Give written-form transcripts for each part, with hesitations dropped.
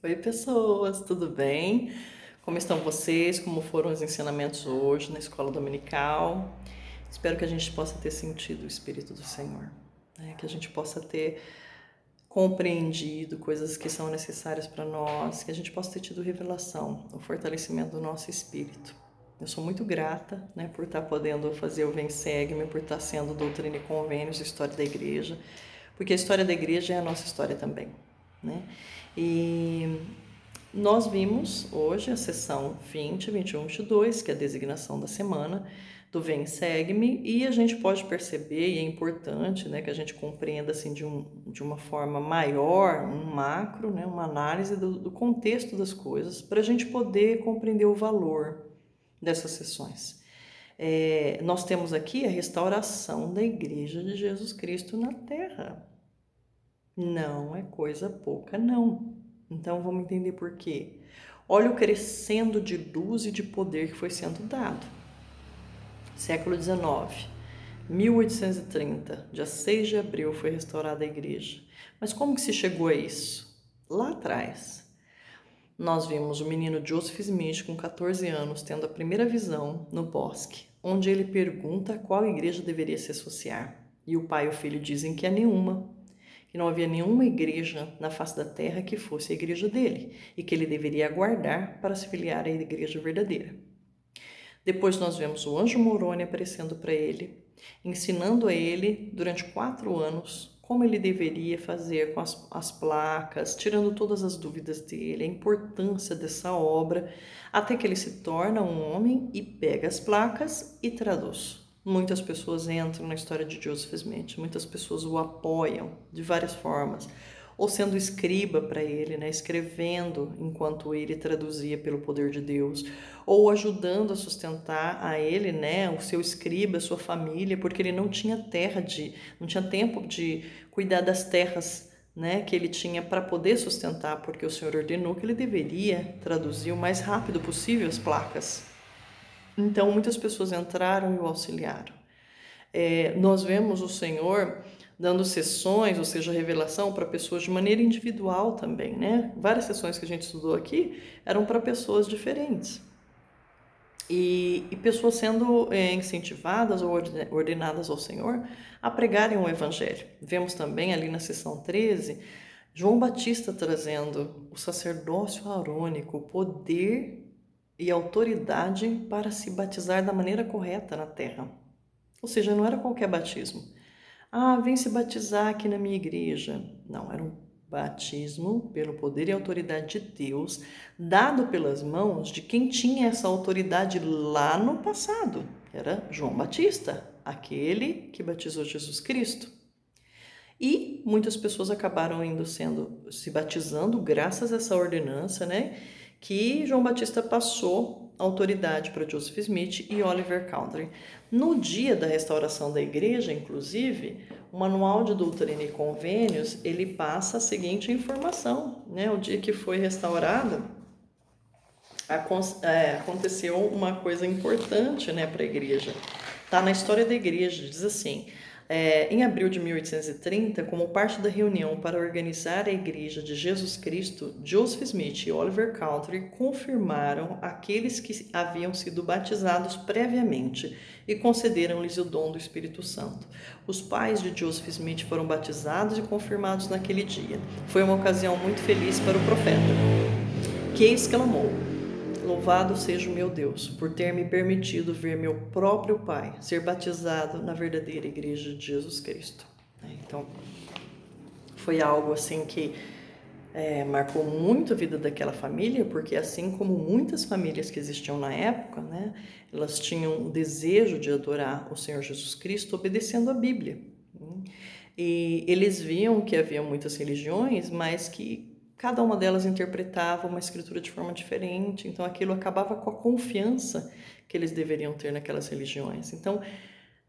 Oi, pessoas, tudo bem? Como estão vocês? Como foram os ensinamentos hoje na escola dominical? Espero que a gente possa ter sentido o Espírito do Senhor, né? Que a gente possa ter compreendido coisas que são necessárias para nós, que a gente possa ter tido revelação, o fortalecimento do nosso espírito. Eu sou muito grata, né, por estar podendo fazer o Vem Segue-me, por estar sendo Doutrina e Convênios, História da Igreja, porque a história da Igreja é a nossa história também, né? E nós vimos hoje a sessão 20, 21, 22, que é a designação da semana do Vem Segue-me, e a gente pode perceber, e é importante, né, que a gente compreenda assim de uma forma maior, um macro, né, uma análise do contexto das coisas, para a gente poder compreender o valor dessas sessões. Nós temos aqui a restauração da Igreja de Jesus Cristo na Terra. Não é coisa pouca, não. Então vamos entender por quê. Olha o crescendo de luz e de poder que foi sendo dado. Século XIX, 1830, dia 6 de abril foi restaurada a igreja. Mas como que se chegou a isso? Lá atrás, nós vimos o menino Joseph Smith, com 14 anos, tendo a primeira visão no bosque, onde ele pergunta a qual igreja deveria se associar. E o pai e o filho dizem que é nenhuma, que não havia nenhuma igreja na face da terra que fosse a igreja dele, e que ele deveria aguardar para se filiar à igreja verdadeira. Depois nós vemos o anjo Moroni aparecendo para ele, ensinando a ele durante 4 anos como ele deveria fazer com as placas, tirando todas as dúvidas dele, a importância dessa obra, até que ele se torna um homem e pega as placas e traduz. Muitas pessoas entram na história de Joseph Smith, muitas pessoas o apoiam de várias formas, ou sendo escriba para ele, né, escrevendo enquanto ele traduzia pelo poder de Deus, ou ajudando a sustentar a ele, né, o seu escriba, a sua família, porque ele não tinha não tinha tempo de cuidar das terras, né, que ele tinha para poder sustentar, porque o Senhor ordenou que ele deveria traduzir o mais rápido possível as placas. Então muitas pessoas entraram e o auxiliaram. Nós vemos o Senhor dando sessões, ou seja, revelação para pessoas de maneira individual também, né? Várias sessões que a gente estudou aqui eram para pessoas diferentes. E pessoas sendo incentivadas ou ordenadas ao Senhor a pregarem o Evangelho. Vemos também ali na sessão 13, João Batista trazendo o sacerdócio arônico, o poder e autoridade para se batizar da maneira correta na terra. Ou seja, não era qualquer batismo. Ah, vem se batizar aqui na minha igreja. Não, era um batismo pelo poder e autoridade de Deus, dado pelas mãos de quem tinha essa autoridade lá no passado. Era João Batista, aquele que batizou Jesus Cristo. E muitas pessoas acabaram se batizando graças a essa ordenança, né? Que João Batista passou autoridade para Joseph Smith e Oliver Cowdery. No dia da restauração da igreja, inclusive, o Manual de Doutrina e Convênios, ele passa a seguinte informação, né? O dia que foi restaurada, aconteceu uma coisa importante, né, para a igreja. Tá na história da igreja, diz assim: em abril de 1830, como parte da reunião para organizar a Igreja de Jesus Cristo, Joseph Smith e Oliver Cowdery confirmaram aqueles que haviam sido batizados previamente e concederam-lhes o dom do Espírito Santo. Os pais de Joseph Smith foram batizados e confirmados naquele dia. Foi uma ocasião muito feliz para o profeta, que exclamou: Louvado seja o meu Deus, por ter me permitido ver meu próprio pai ser batizado na verdadeira igreja de Jesus Cristo. Então, foi algo assim que marcou muito a vida daquela família, porque assim como muitas famílias que existiam na época, né, elas tinham o desejo de adorar o Senhor Jesus Cristo obedecendo a Bíblia. E eles viam que havia muitas religiões, mas que cada uma delas interpretava uma escritura de forma diferente, então aquilo acabava com a confiança que eles deveriam ter naquelas religiões. Então,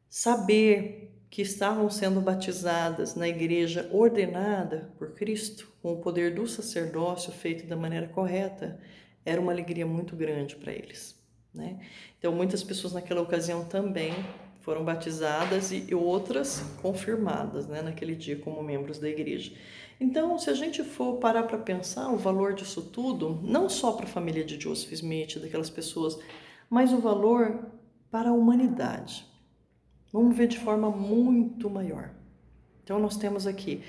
saber que estavam sendo batizadas na igreja ordenada por Cristo, com o poder do sacerdócio feito da maneira correta, era uma alegria muito grande para eles, né? Então, muitas pessoas naquela ocasião também foram batizadas e outras confirmadas, né, naquele dia como membros da igreja. Então, se a gente for parar para pensar o valor disso tudo, não só para a família de Joseph Smith, daquelas pessoas, mas o valor para a humanidade. Vamos ver de forma muito maior. Então, nós temos aqui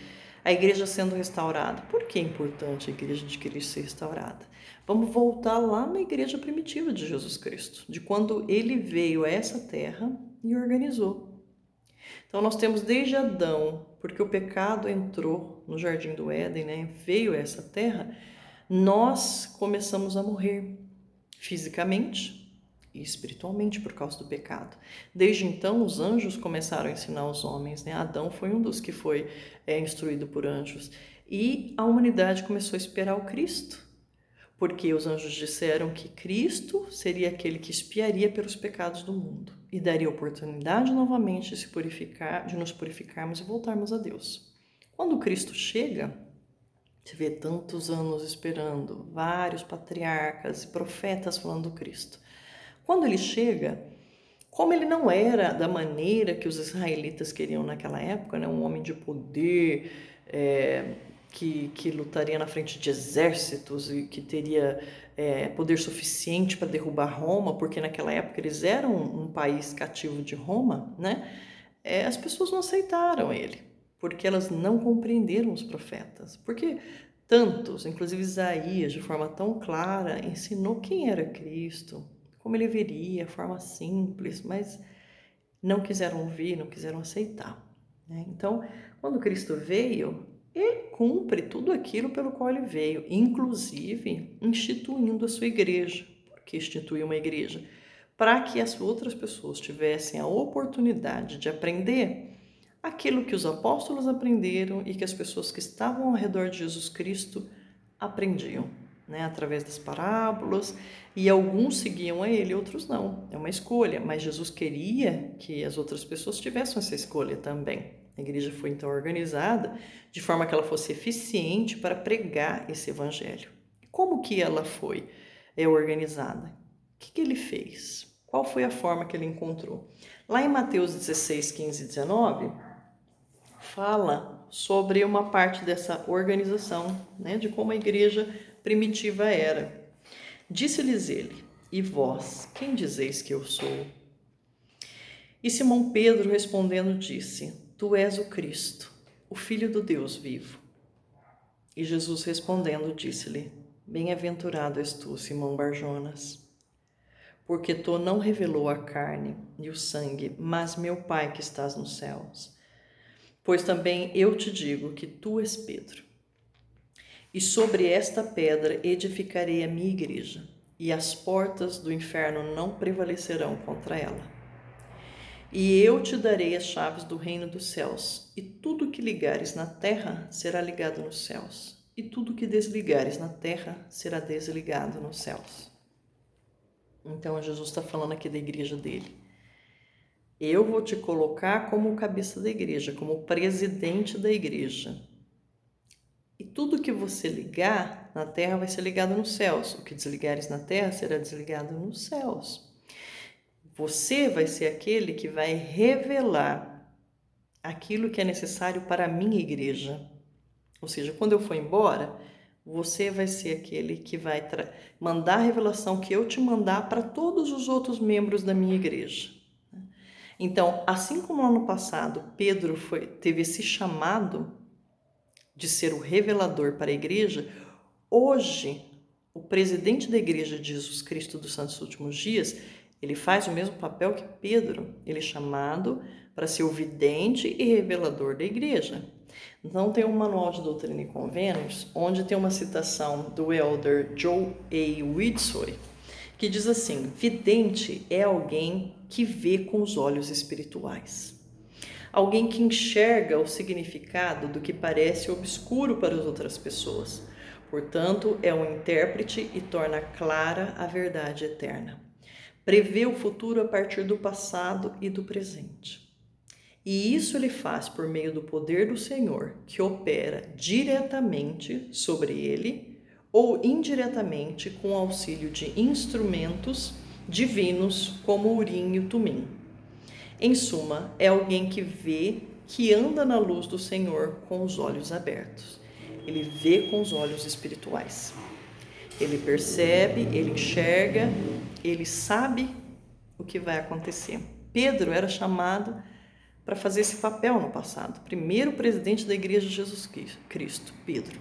a igreja sendo restaurada. Por que é importante a igreja de Cristo ser restaurada? Vamos voltar lá na igreja primitiva de Jesus Cristo, de quando ele veio a essa terra e organizou. Então, nós temos desde Adão, porque o pecado entrou no Jardim do Éden, né? Veio a essa terra, nós começamos a morrer fisicamente e espiritualmente por causa do pecado. Desde então, os anjos começaram a ensinar os homens, né? Adão foi um dos que foi instruído por anjos. E a humanidade começou a esperar o Cristo, porque os anjos disseram que Cristo seria aquele que expiaria pelos pecados do mundo e daria oportunidade novamente de se purificar, de nos purificarmos e voltarmos a Deus. Quando Cristo chega, você vê tantos anos esperando, vários patriarcas e profetas falando do Cristo. Quando ele chega, como ele não era da maneira que os israelitas queriam naquela época, né, um homem de poder, que lutaria na frente de exércitos e que teria poder suficiente para derrubar Roma, porque naquela época eles eram um país cativo de Roma, né? As pessoas não aceitaram ele, porque elas não compreenderam os profetas. Porque tantos, inclusive Isaías, de forma tão clara, ensinou quem era Cristo, como ele viria, forma simples, mas não quiseram ouvir, não quiseram aceitar, né? Então, quando Cristo veio, ele cumpre tudo aquilo pelo qual ele veio, inclusive instituindo a sua igreja. Por que instituir uma igreja? Para que as outras pessoas tivessem a oportunidade de aprender aquilo que os apóstolos aprenderam e que as pessoas que estavam ao redor de Jesus Cristo aprendiam, né, através das parábolas, e alguns seguiam a ele, outros não. É uma escolha, mas Jesus queria que as outras pessoas tivessem essa escolha também. A igreja foi então organizada de forma que ela fosse eficiente para pregar esse evangelho. Como que ela foi organizada? O que ele fez? Qual foi a forma que ele encontrou? Lá em Mateus 16, 15 e 19, fala sobre uma parte dessa organização, né, de como a igreja primitiva era. Disse-lhes ele: e vós, quem dizeis que eu sou? E Simão Pedro respondendo disse: tu és o Cristo, o Filho do Deus vivo. E Jesus respondendo disse-lhe: bem-aventurado és tu, Simão Barjonas, porque tu não revelou a carne e o sangue, mas meu Pai que estás nos céus. Pois também eu te digo que tu és Pedro, e sobre esta pedra edificarei a minha igreja, e as portas do inferno não prevalecerão contra ela. E eu te darei as chaves do reino dos céus, e tudo que ligares na terra será ligado nos céus, e tudo que desligares na terra será desligado nos céus. Então Jesus está falando aqui da igreja dele. Eu vou te colocar como cabeça da igreja, como presidente da igreja. E tudo que você ligar na terra vai ser ligado nos céus. O que desligares na terra será desligado nos céus. Você vai ser aquele que vai revelar aquilo que é necessário para a minha igreja. Ou seja, quando eu for embora, você vai ser aquele que vai mandar a revelação que eu te mandar para todos os outros membros da minha igreja. Então, assim como no ano passado Pedro teve esse chamado de ser o revelador para a igreja, hoje o presidente da igreja de Jesus Cristo dos Santos Últimos Dias, ele faz o mesmo papel que Pedro. Ele é chamado para ser o vidente e revelador da igreja. Então tem um manual de Doutrina e Convênios, onde tem uma citação do elder Joe A. Widsoy, que diz assim: vidente é alguém que vê com os olhos espirituais. Alguém que enxerga o significado do que parece obscuro para as outras pessoas. Portanto, é um intérprete e torna clara a verdade eterna. Prevê o futuro a partir do passado e do presente. E isso ele faz por meio do poder do Senhor, que opera diretamente sobre ele ou indiretamente com o auxílio de instrumentos divinos como o Urim e o Tumim. Em suma, é alguém que vê, que anda na luz do Senhor com os olhos abertos. Ele vê com os olhos espirituais. Ele percebe, ele enxerga, ele sabe o que vai acontecer. Pedro era chamado para fazer esse papel no passado. Primeiro presidente da Igreja de Jesus Cristo, Pedro.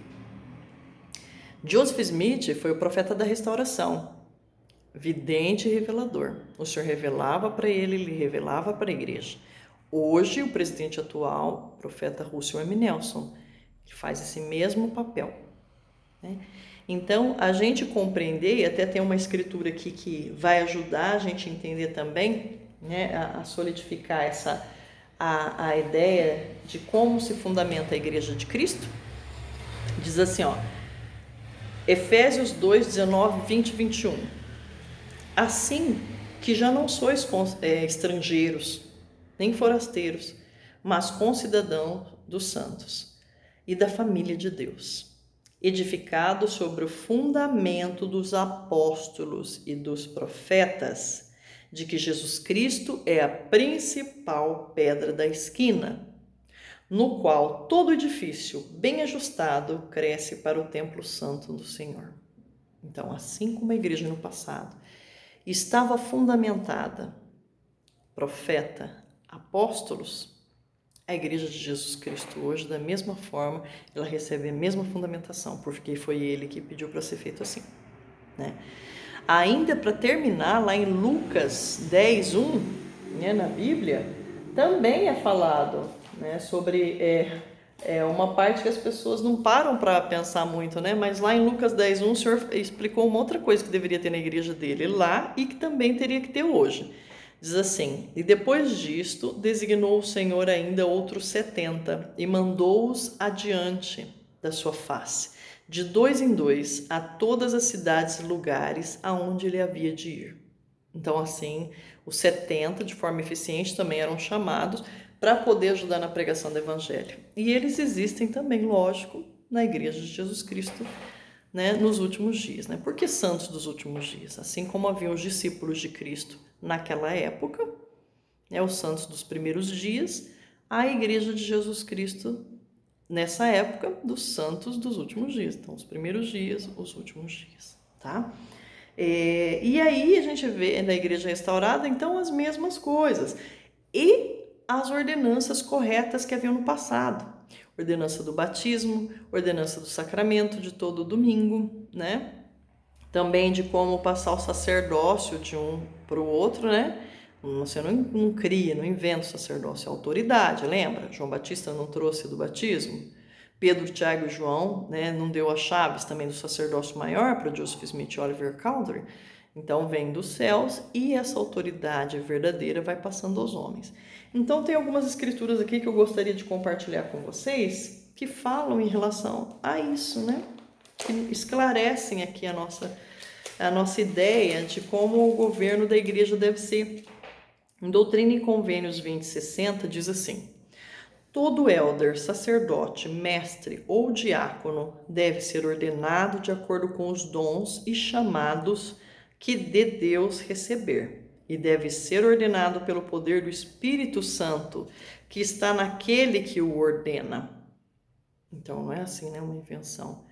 Joseph Smith foi o profeta da restauração, vidente e revelador. O Senhor revelava para ele revelava para a igreja. Hoje, o presidente atual, o profeta Russell M. Nelson, faz esse mesmo papel, né? Então, a gente compreender, e até tem uma escritura aqui que vai ajudar a gente a entender também, né, a solidificar a ideia de como se fundamenta a Igreja de Cristo. Diz assim, ó, Efésios 2, 19, 20 e 21. Assim que já não sois estrangeiros, nem forasteiros, mas concidadãos dos santos e da família de Deus, edificado sobre o fundamento dos apóstolos e dos profetas, de que Jesus Cristo é a principal pedra da esquina, no qual todo edifício bem ajustado cresce para o templo santo do Senhor. Então, assim como a igreja no passado estava fundamentada, profeta, apóstolos, a igreja de Jesus Cristo hoje, da mesma forma, ela recebe a mesma fundamentação, porque foi ele que pediu para ser feito assim, né? Ainda para terminar, lá em Lucas 10, 1, né, na Bíblia, também é falado, né, sobre uma parte que as pessoas não param para pensar muito, né? Mas lá em Lucas 10, 1, o Senhor explicou uma outra coisa que deveria ter na igreja dele lá e que também teria que ter hoje. Diz assim, e depois disto, designou o Senhor ainda outros 70 e mandou-os adiante da sua face, de 2 em 2, a todas as cidades e lugares aonde ele havia de ir. Então, assim, os 70, de forma eficiente, também eram chamados para poder ajudar na pregação do Evangelho. E eles existem também, lógico, na Igreja de Jesus Cristo, né, nos últimos dias. Né? Por que santos dos últimos dias? Assim como haviam os discípulos de Cristo naquela época, né, os santos dos primeiros dias, a Igreja de Jesus Cristo nessa época dos santos dos últimos dias. Então, os primeiros dias, os últimos dias, tá? E aí a gente vê na Igreja Restaurada, então, as mesmas coisas. E as ordenanças corretas que haviam no passado. Ordenança do batismo, ordenança do sacramento de todo domingo, né? Também de como passar o sacerdócio de um para o outro, né? Você não cria, não inventa o sacerdócio, é autoridade, lembra? João Batista não trouxe do batismo. Pedro, Tiago e João, né, não deu as chaves também do sacerdócio maior para Joseph Smith e Oliver Cowdery. Então vem dos céus e essa autoridade verdadeira vai passando aos homens. Então tem algumas escrituras aqui que eu gostaria de compartilhar com vocês que falam em relação a isso, né? Que esclarecem aqui a nossa ideia de como o governo da igreja deve ser. Em Doutrina e Convênios 2060 diz assim: todo elder, sacerdote, mestre ou diácono deve ser ordenado de acordo com os dons e chamados que de Deus receber, e deve ser ordenado pelo poder do Espírito Santo, que está naquele que o ordena. Então não é assim, né? Uma invenção.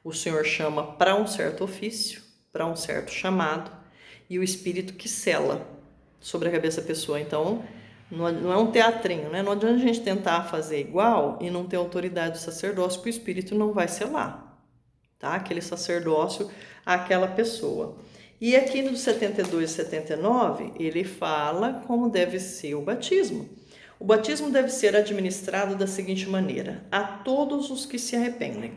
O Senhor chama para um certo ofício, para um certo chamado, e o Espírito que sela sobre a cabeça da pessoa. Então, não é um teatrinho, né? Não adianta a gente tentar fazer igual e não ter autoridade do sacerdócio, porque o Espírito não vai selar, tá? Aquele sacerdócio àquela pessoa. E aqui no 72 e 79, ele fala como deve ser o batismo. O batismo deve ser administrado da seguinte maneira: a todos os que se arrependem.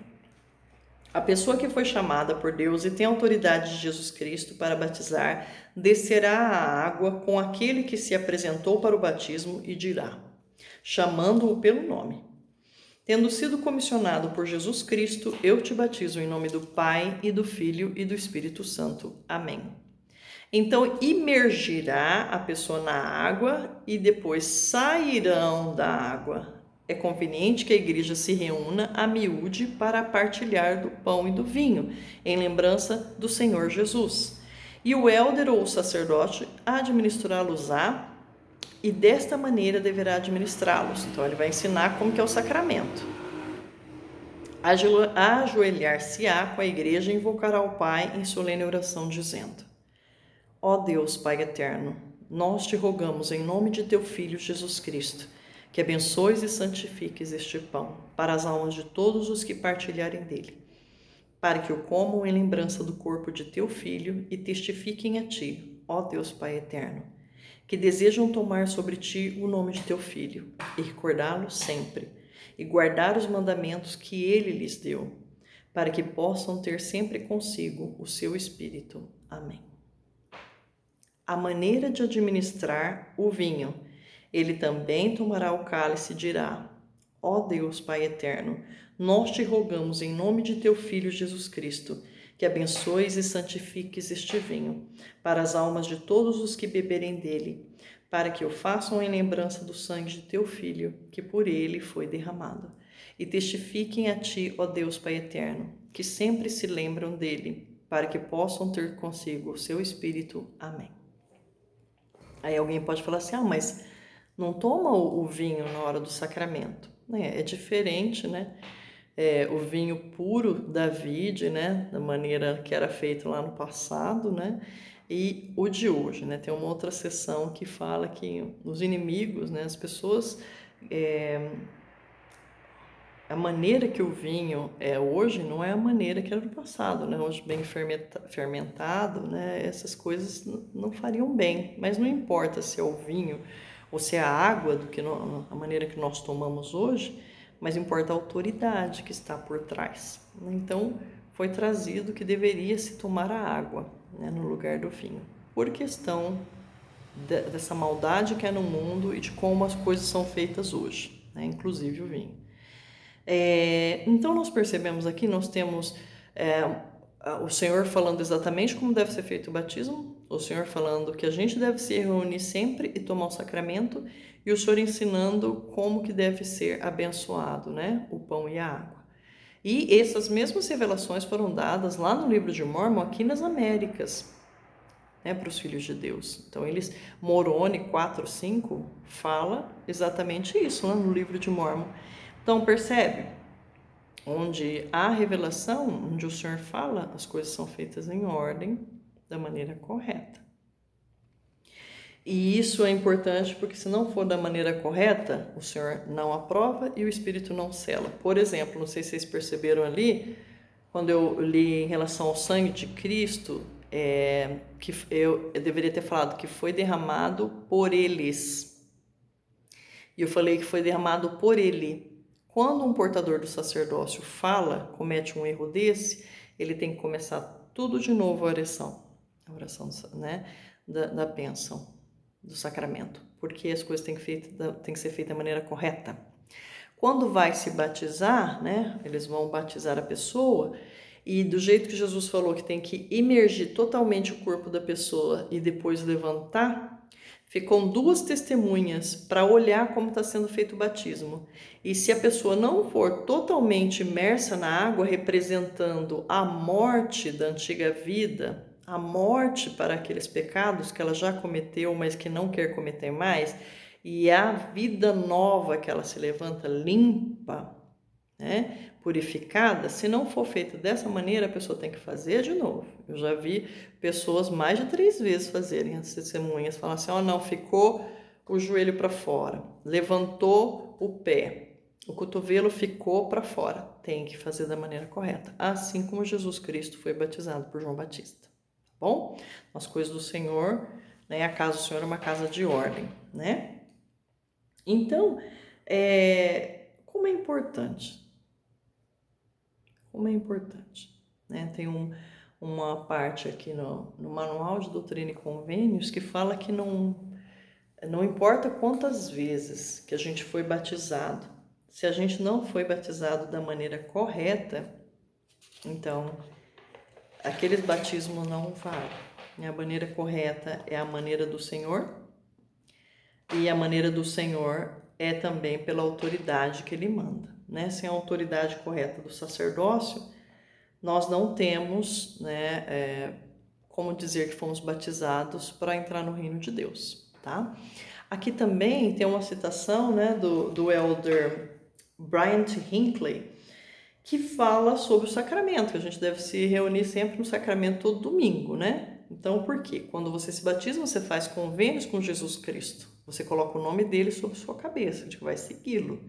A pessoa que foi chamada por Deus e tem a autoridade de Jesus Cristo para batizar, descerá a água com aquele que se apresentou para o batismo e dirá, chamando-o pelo nome: tendo sido comissionado por Jesus Cristo, eu te batizo em nome do Pai e do Filho e do Espírito Santo. Amém. Então, imergirá a pessoa na água e depois sairão da água. É conveniente que a igreja se reúna a miúde para partilhar do pão e do vinho, em lembrança do Senhor Jesus. E o élder ou o sacerdote administrá-los-á e desta maneira deverá administrá-los. Então, ele vai ensinar como que é o sacramento. Ajoelhar-se-á com a igreja e invocará o Pai em solene oração, dizendo: Ó Deus, Pai eterno, nós te rogamos em nome de teu Filho Jesus Cristo, que abençoes e santifiques este pão para as almas de todos os que partilharem dele, para que o comam em lembrança do corpo de teu Filho e testifiquem a ti, ó Deus Pai eterno, que desejam tomar sobre ti o nome de teu Filho e recordá-lo sempre, e guardar os mandamentos que ele lhes deu, para que possam ter sempre consigo o seu Espírito. Amém. A maneira de administrar o vinho. Ele também tomará o cálice e dirá: Ó Deus, Pai eterno, nós te rogamos em nome de teu Filho Jesus Cristo, que abençoes e santifiques este vinho, para as almas de todos os que beberem dele, para que o façam em lembrança do sangue de teu Filho, que por ele foi derramado. E testifiquem a ti, ó Deus, Pai eterno, que sempre se lembram dele, para que possam ter consigo o seu Espírito. Amém. Aí alguém pode falar assim, mas não toma o vinho na hora do sacramento. É diferente, né? O vinho puro da vide, né? Da maneira que era feito lá no passado, né? E o de hoje, né? Tem uma outra seção que fala que os inimigos, né? As pessoas... A maneira que o vinho é hoje não é a maneira que era no passado, né? Hoje bem fermentado, né? Essas coisas não fariam bem, mas não importa se é o vinho ou se é a água do que a maneira que nós tomamos hoje, mas importa a autoridade que está por trás. Então foi trazido que deveria se tomar a água, né, no lugar do vinho, por questão dessa maldade que é no mundo e de como as coisas são feitas hoje, né? Inclusive o vinho. Então nós percebemos aqui, nós temos o Senhor falando exatamente como deve ser feito o batismo, o Senhor falando que a gente deve se reunir sempre e tomar o sacramento, e o Senhor ensinando como que deve ser abençoado, né? O pão e a água. E essas mesmas revelações foram dadas lá no livro de Mórmon, aqui nas Américas, né, para os filhos de Deus. Então Moroni 4:5 fala exatamente isso lá no livro de Mórmon. Então, percebe? Onde há revelação, onde o Senhor fala, as coisas são feitas em ordem, da maneira correta. E isso é importante porque se não for da maneira correta, o Senhor não aprova e o Espírito não sela. Por exemplo, não sei se vocês perceberam ali, quando eu li em relação ao sangue de Cristo, que eu deveria ter falado que foi derramado por eles. E eu falei que foi derramado por ele. Quando um portador do sacerdócio comete um erro desse, ele tem que começar tudo de novo a oração, né, da bênção, do sacramento, porque as coisas têm que ser feitas da maneira correta. Quando vai se batizar, né, eles vão batizar a pessoa, e do jeito que Jesus falou que tem que imergir totalmente o corpo da pessoa e depois levantar, ficam 2 testemunhas para olhar como está sendo feito o batismo. E se a pessoa não for totalmente imersa na água, representando a morte da antiga vida, a morte para aqueles pecados que ela já cometeu, mas que não quer cometer mais, e a vida nova que ela se levanta limpa, né, purificada, se não for feito dessa maneira, a pessoa tem que fazer de novo. Eu já vi pessoas mais de 3 vezes fazerem as testemunhas, falar assim, não, ficou o joelho para fora, levantou o pé, o cotovelo ficou para fora. Tem que fazer da maneira correta, assim como Jesus Cristo foi batizado por João Batista. Tá bom? As coisas do Senhor, né, a casa do Senhor é uma casa de ordem, né? Então, como é importante? Como é importante, né? Tem uma parte aqui no Manual de Doutrina e Convênios que fala que não importa quantas vezes que a gente foi batizado, se a gente não foi batizado da maneira correta, então aqueles batismos não valem. A maneira correta é a maneira do Senhor, e a maneira do Senhor é também pela autoridade que Ele manda, né? Sem a autoridade correta do sacerdócio, nós não temos, né, como dizer que fomos batizados para entrar no reino de Deus, tá? Aqui também tem uma citação, né, do elder Brian T. Hinckley, que fala sobre o sacramento, que a gente deve se reunir sempre no sacramento todo domingo, né? Então, por quê? Quando você se batiza, você faz convênios com Jesus Cristo. Você coloca o nome dele sobre sua cabeça, de que vai segui-lo.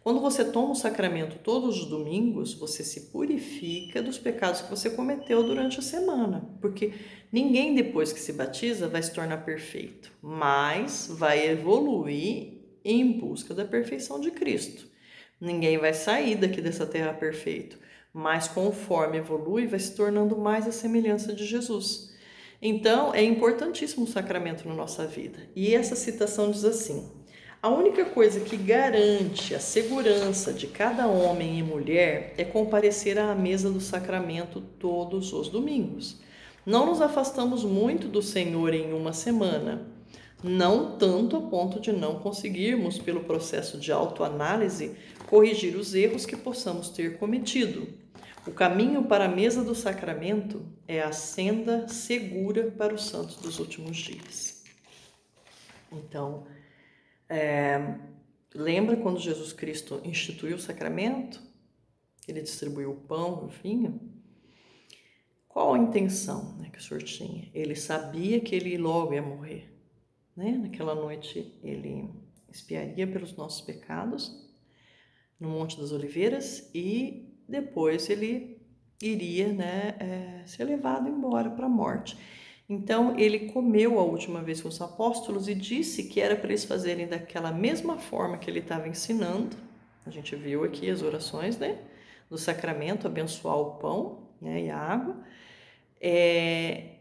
Quando você toma o sacramento todos os domingos, você se purifica dos pecados que você cometeu durante a semana, porque ninguém depois que se batiza vai se tornar perfeito, mas vai evoluir em busca da perfeição de Cristo. Ninguém vai sair daqui dessa terra perfeito, mas conforme evolui, vai se tornando mais a semelhança de Jesus. Então, é importantíssimo o sacramento na nossa vida. E essa citação diz assim: a única coisa que garante a segurança de cada homem e mulher é comparecer à mesa do sacramento todos os domingos. Não nos afastamos muito do Senhor em uma semana, não tanto a ponto de não conseguirmos, pelo processo de autoanálise, corrigir os erros que possamos ter cometido. O caminho para a mesa do sacramento é a senda segura para os santos dos últimos dias. Então, lembra quando Jesus Cristo instituiu o sacramento? Ele distribuiu o pão e o vinho? Qual a intenção, né, que o Senhor tinha? Ele sabia que ele logo ia morrer. Né? Naquela noite ele expiaria pelos nossos pecados no Monte das Oliveiras e depois ele iria, né, ser levado embora para a morte. Então ele comeu a última vez com os apóstolos e disse que era para eles fazerem daquela mesma forma que ele estava ensinando. A gente viu aqui as orações, né, do sacramento, abençoar o pão, né, e a água.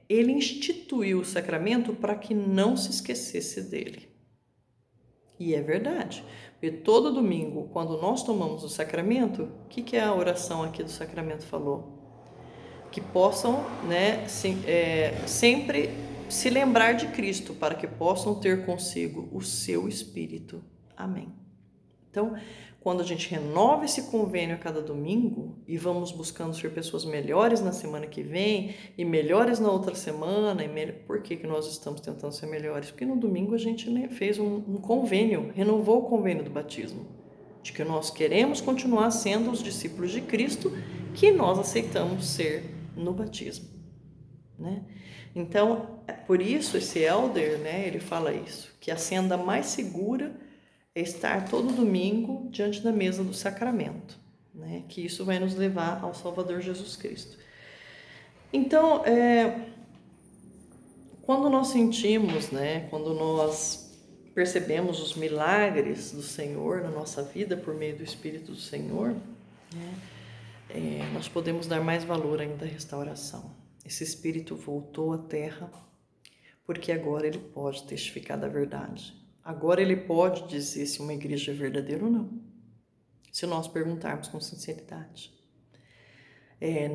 Ele instituiu o sacramento para que não se esquecesse dele. E é verdade, porque todo domingo, quando nós tomamos o sacramento, o que a oração aqui do sacramento falou? Que possam, né, sempre se lembrar de Cristo, para que possam ter consigo o seu Espírito. Amém. Então, quando a gente renova esse convênio a cada domingo e vamos buscando ser pessoas melhores na semana que vem e melhores na outra semana, por que nós estamos tentando ser melhores? Porque no domingo a gente, né, fez um convênio, renovou o convênio do batismo, de que nós queremos continuar sendo os discípulos de Cristo que nós aceitamos ser no batismo, né? Então, por isso esse elder, né, ele fala isso, que a senda mais segura é estar todo domingo diante da mesa do sacramento, né? Que isso vai nos levar ao Salvador Jesus Cristo. Então, quando nós sentimos, né, quando nós percebemos os milagres do Senhor na nossa vida por meio do Espírito do Senhor, né, nós podemos dar mais valor ainda à restauração. Esse Espírito voltou à terra porque agora ele pode testificar da verdade. Agora ele pode dizer se uma igreja é verdadeira ou não, se nós perguntarmos com sinceridade.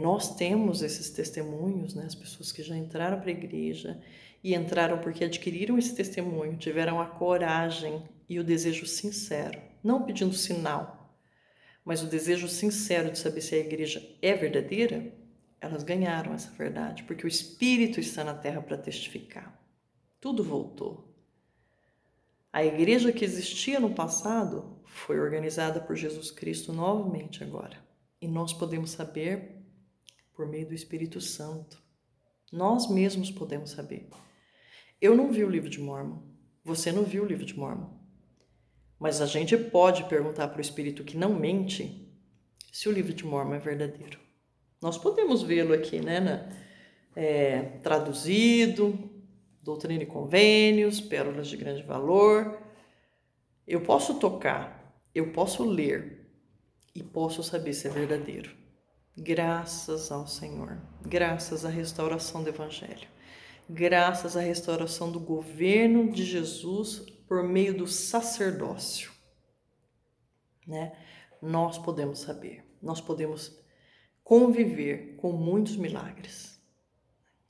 Nós temos esses testemunhos, né? As pessoas que já entraram para a igreja e entraram porque adquiriram esse testemunho, tiveram a coragem e o desejo sincero, não pedindo sinal, mas o desejo sincero de saber se a igreja é verdadeira. Elas ganharam essa verdade, porque o Espírito está na terra para testificar. Tudo voltou. A igreja que existia no passado foi organizada por Jesus Cristo novamente agora. E nós podemos saber por meio do Espírito Santo. Nós mesmos podemos saber. Eu não vi o livro de Mórmon. Você não viu o livro de Mórmon. Mas a gente pode perguntar para o Espírito que não mente se o livro de Mórmon é verdadeiro. Nós podemos vê-lo aqui, né, traduzido, Doutrina e Convênios, Pérolas de Grande Valor. Eu posso tocar, eu posso ler e posso saber se é verdadeiro. Graças ao Senhor, graças à restauração do Evangelho, graças à restauração do governo de Jesus por meio do sacerdócio, né? Nós podemos saber, nós podemos conviver com muitos milagres.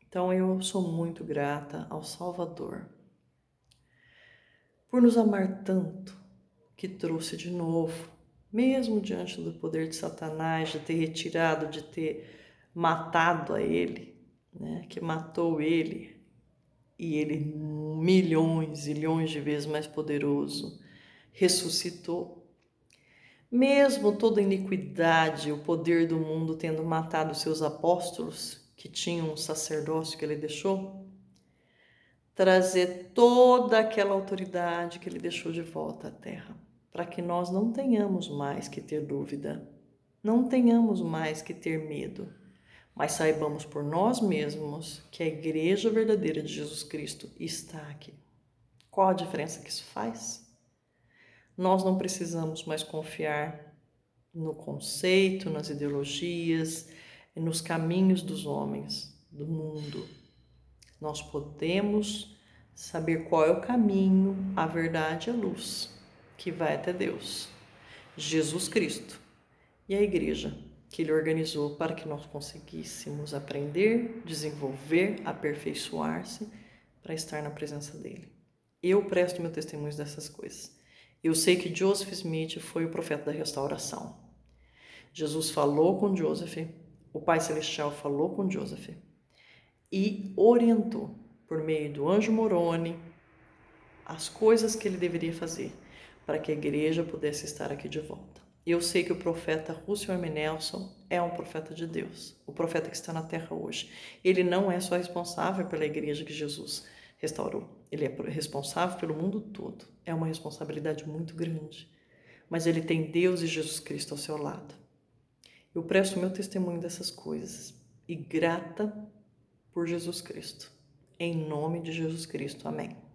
Então eu sou muito grata ao Salvador por nos amar tanto, que trouxe de novo, mesmo diante do poder de Satanás, de ter retirado, de ter matado a ele, né, que matou ele, e ele, milhões, zilhões de vezes mais poderoso, ressuscitou. Mesmo toda iniquidade, o poder do mundo tendo matado seus apóstolos, que tinham um sacerdócio que ele deixou, trazer toda aquela autoridade que ele deixou de volta à terra, para que nós não tenhamos mais que ter dúvida, não tenhamos mais que ter medo, mas saibamos por nós mesmos que a igreja verdadeira de Jesus Cristo está aqui. Qual a diferença que isso faz? Nós não precisamos mais confiar no conceito, nas ideologias e nos caminhos dos homens, do mundo. Nós podemos saber qual é o caminho, a verdade e a luz que vai até Deus. Jesus Cristo e a igreja que ele organizou para que nós conseguíssemos aprender, desenvolver, aperfeiçoar-se para estar na presença dele. Eu presto meu testemunho dessas coisas. Eu sei que Joseph Smith foi o profeta da restauração. Jesus falou com Joseph, o Pai Celestial falou com Joseph e orientou por meio do anjo Moroni as coisas que ele deveria fazer para que a igreja pudesse estar aqui de volta. Eu sei que o profeta Russell M. Nelson é um profeta de Deus, o profeta que está na terra hoje. Ele não é só responsável pela igreja que Jesus restaurou, ele é responsável pelo mundo todo. É uma responsabilidade muito grande, mas ele tem Deus e Jesus Cristo ao seu lado. Eu presto meu testemunho dessas coisas e grata por Jesus Cristo. Em nome de Jesus Cristo, amém.